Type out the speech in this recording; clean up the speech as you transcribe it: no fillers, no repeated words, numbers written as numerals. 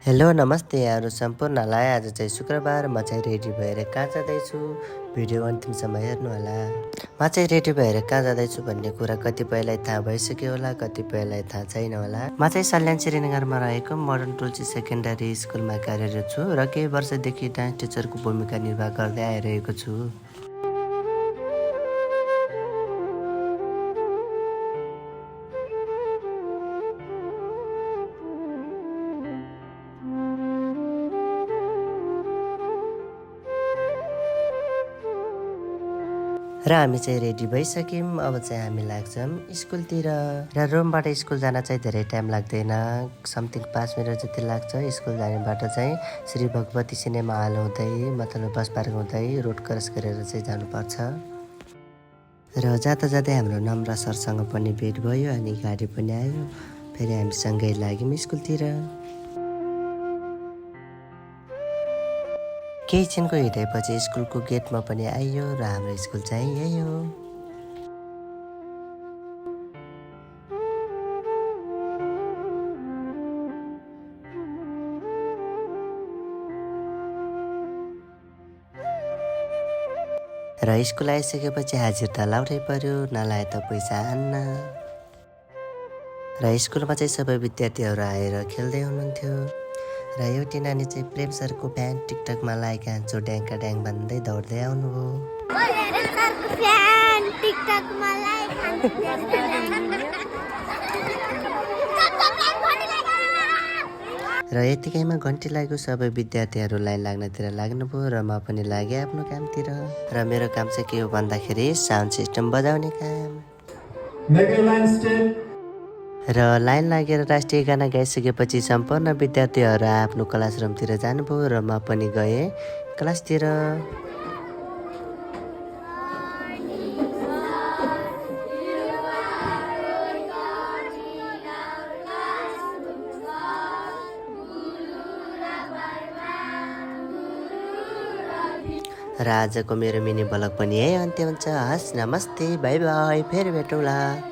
Hello नमस्ते यहाँहरू सम्पूर्णलाई। आज चाहिँ शुक्रबार, म चाहिँ रेडी भएर कहाँ जाँदैछु भिडियो अन्तिमसम्म हेर्नुहोला। म चाहिँ रेडी भएर कहाँ जाँदैछु भन्ने कुरा कतिपयलाई थाहा भइसक्यो होला, कतिपयलाई थाहा छैन होला। म चाहिँ सल्यान श्रीनगरमा रहेको मोडर्न तुलसी सेकेन्डरी स्कुलमा कार्यरत छु र केही वर्षदेखि डान्स टिचरको भूमिका निर्वाह गर्दै आइरहेको छु। र हामी चाहिँ रेडी भइसक्यौँ। अब चाहिँ हामी लाग्छौँ स्कुलतिर। र रुमबाट स्कुल जान चाहिँ धेरै टाइम लाग्दैन, समथिङ 5 मिनट जति लाग्छ। स्कुल जाने बाटो चाहिँ श्री भगवती सिनेमा हल हुँदै मतलब बस पार्क हुँदै रोड क्रस गरेर चाहिँ जानुपर्छ। र जाँदा जाँदै हाम्रो नम्र सरसँग पनि भेट भयो अनि गाडी पनि आयो। फेरि हामी सँगै लाग्यौँ स्कुलतिर। केही क्षणको हिँडाइपछि स्कुलको गेटमा पनि आइयो र हाम्रो स्कुल चाहिँ यही हो। र स्कुल आइसकेपछि हाजिर त लाउनै पर्यो, नलाए त पैसा आन्न। र स्कुलमा चाहिँ सबै विद्यार्थीहरू आएर खेल्दै हुनुहुन्थ्यो। र एउटी नानी चाहिँ प्रेम सरको प्यान्ट टिकटकमा लाएका हान्चो ड्याङका ड्याङ भन्दै दौड्दै आउनुभयो। र यतिकैमा घन्टी लाग्यो। सबै विद्यार्थीहरू लाइन लाग्नतिर लाग्नुभयो र म पनि लागेँ आफ्नो कामतिर। र मेरो काम चाहिँ के हो भन्दाखेरि साउन्ड सिस्टम बजाउने काम। र लाइन लागेर राष्ट्रिय गाना गाइसकेपछि सम्पूर्ण विद्यार्थीहरू आफ्नो क्लासरुमतिर जानुभयो र म पनि गएँ क्लासतिर। र आजको मेरो मिनी ब्लग पनि यही अन्त्य हुन्छ। हस् नमस्ते, बाई बाई, फेरि भेटौँला।